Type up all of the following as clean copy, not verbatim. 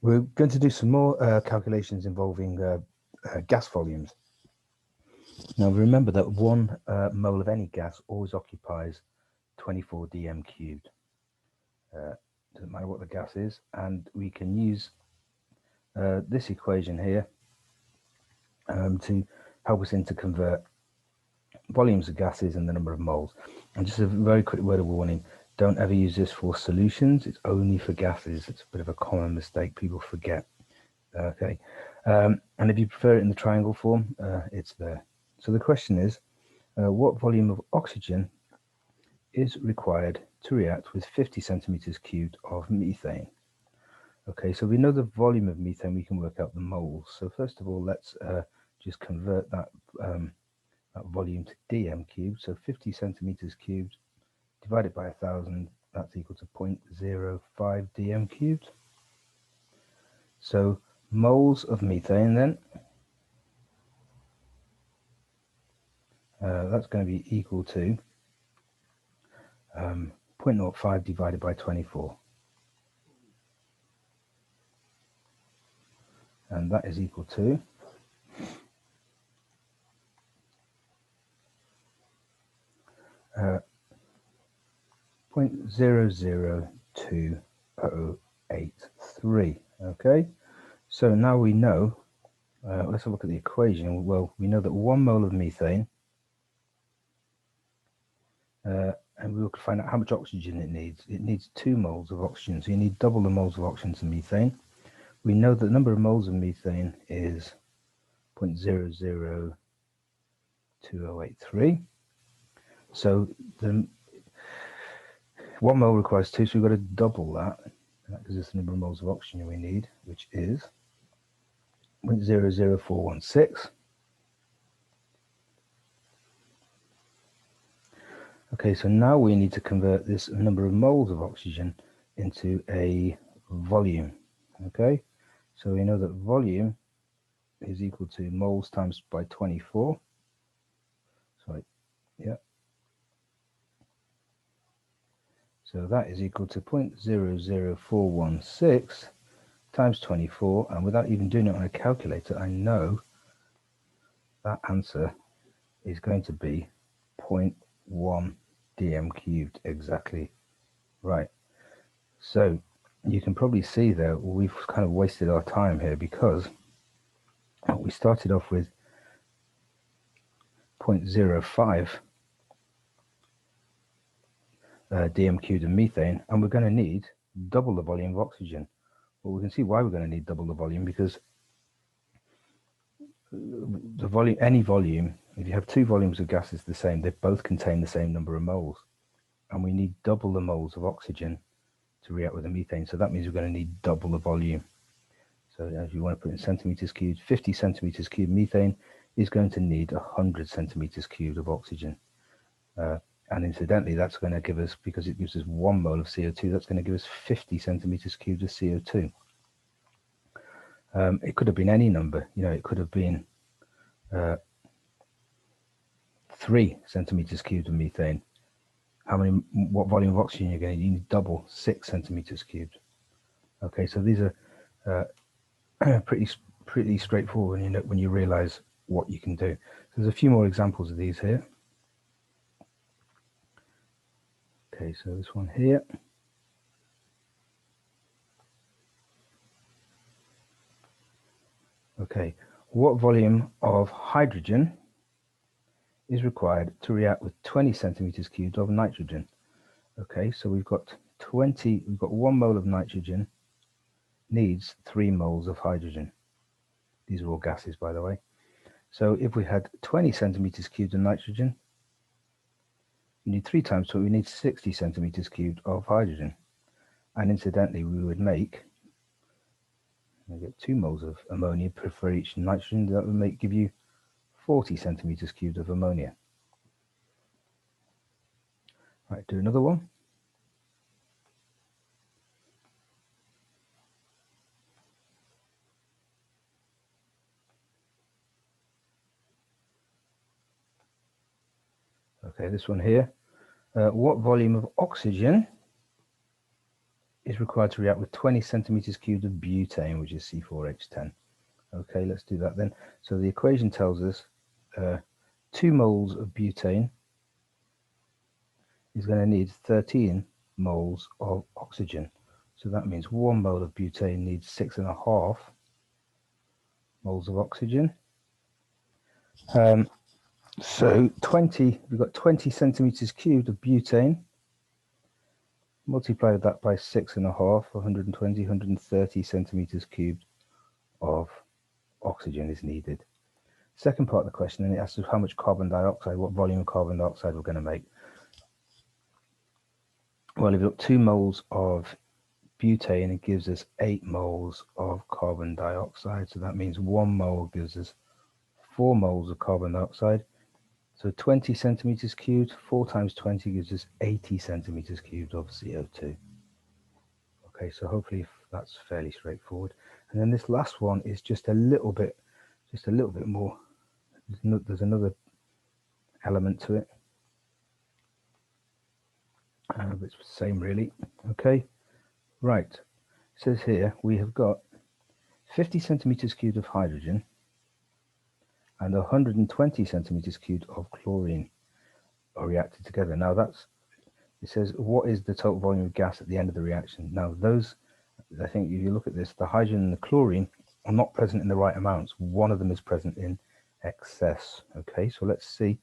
We're going to do some more calculations involving gas volumes. Now remember that 1 mole of any gas always occupies 24 dm cubed. Doesn't matter what the gas is, and we can use this equation here to help us to convert volumes of gases and the number of moles. And just a very quick word of warning, don't ever use this for solutions, it's only for gases. It's a bit of a common mistake people forget. Okay, and if you prefer it in the triangle form, it's there. So the question is, what volume of oxygen is required to react with 50 centimeters cubed of methane? Okay, so we know the volume of methane, we can work out the moles. So first of all, let's just convert that volume to dm cubed. So 50 centimeters cubed divided by 1,000, that's equal to 0.05 dm cubed. So moles of methane then, that's going to be equal to 0.05 divided by 24. And that is equal to 0.002083. Okay, so now we know, let's have a look at the equation. Well, we know that 1 mole of methane, and we will find out how much oxygen it needs. It needs 2 moles of oxygen, so you need double the moles of oxygen to methane. We know that the number of moles of methane is 0.002083. So the 1 mole requires 2, so we've got to double that. That gives us the number of moles of oxygen we need, which is 0.00416. Okay, so now we need to convert this number of moles of oxygen into a volume. Okay, so we know that volume is equal to moles times by 24. Sorry, yeah. So that is equal to 0.00416 times 24, and without even doing it on a calculator, I know that answer is going to be 0.1 dm cubed, exactly right. So you can probably see that we've kind of wasted our time here, because we started off with 0.05 dm cubed of methane, and we're going to need double the volume of oxygen. Well, we can see why we're going to need double the volume, because the volume, any volume, if you have 2 volumes of gases the same, they both contain the same number of moles, and we need double the moles of oxygen to react with the methane. So that means we're going to need double the volume. So if you want to put in centimeters cubed, 50 centimeters cubed methane is going to need 100 centimeters cubed of oxygen. And incidentally, that's going to give us, because it gives us 1 mole of CO2, that's going to give us 50 centimeters cubed of CO2. It could have been any number, you know, it could have been 3 centimeters cubed of methane. What volume of oxygen you're going to need? You need double, 6 centimeters cubed. Okay, so these are pretty straightforward when you realize what you can do. So there's a few more examples of these here. Okay, so this one here. Okay, what volume of hydrogen is required to react with 20 centimeters cubed of nitrogen? Okay, so we've got 1 mole of nitrogen needs 3 moles of hydrogen. These are all gases, by the way. So if we had 20 centimeters cubed of nitrogen, you need 3 times 2, we need 60 centimeters cubed of hydrogen. And incidentally, we would get 2 moles of ammonia for each nitrogen. That would give you 40 centimeters cubed of ammonia. Right, do another one. Okay, this one here. What volume of oxygen is required to react with 20 centimeters cubed of butane, which is C4H10. Okay, let's do that then. So the equation tells us 2 moles of butane is going to need 13 moles of oxygen. So that means 1 mole of butane needs 6.5 moles of oxygen. So 20, we've got 20 centimeters cubed of butane. Multiply that by 6.5, 120, 130 centimeters cubed of oxygen is needed. Second part of the question, then it asks us how much carbon dioxide, what volume of carbon dioxide we're going to make. Well, if you've got 2 moles of butane, it gives us 8 moles of carbon dioxide. So that means 1 mole gives us 4 moles of carbon dioxide. So 20 centimeters cubed, 4 times 20 gives us 80 centimeters cubed of CO2. Okay, so hopefully that's fairly straightforward. And then this last one is just a little bit more. There's another element to it. But it's the same really. Okay, right. It says here we have got 50 centimeters cubed of hydrogen and 120 centimeters cubed of chlorine are reacted together. Now it says what is the total volume of gas at the end of the reaction. Now those, I think if you look at this, the hydrogen and the chlorine are not present in the right amounts. One of them is present in excess. Okay, so let's see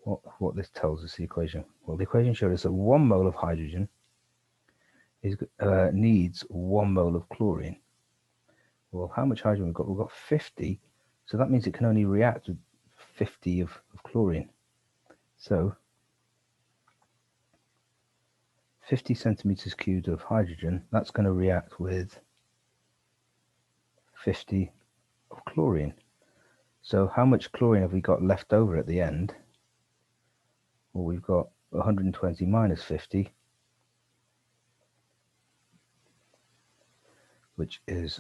what this tells us, the equation. Well, the equation showed us that 1 mole of hydrogen needs 1 mole of chlorine. Well, how much hydrogen we've got? We've got 50, so that means it can only react with 50 of chlorine. So 50 centimeters cubed of hydrogen, that's going to react with 50 of chlorine. So how much chlorine have we got left over at the end? Well, we've got 120 minus 50, which is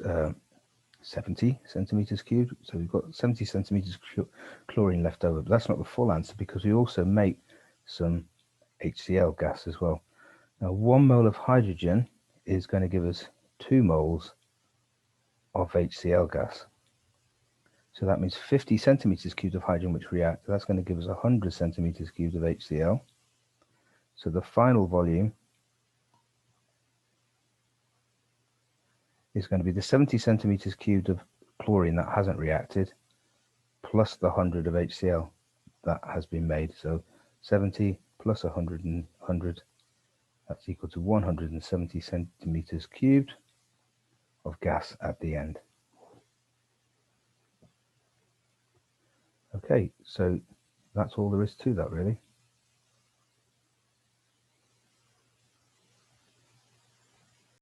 70 centimeters cubed. So we've got 70 centimeters chlorine left over, but that's not the full answer because we also make some HCl gas as well. Now 1 mole of hydrogen is going to give us 2 moles of HCl gas. So that means 50 centimeters cubed of hydrogen which react. That's going to give us 100 centimeters cubed of HCl. So the final volume is going to be the 70 centimeters cubed of chlorine that hasn't reacted plus the 100 of HCl that has been made. So 70 plus 100 and 100, that's equal to 170 centimeters cubed of gas at the end. Okay, so that's all there is to that really.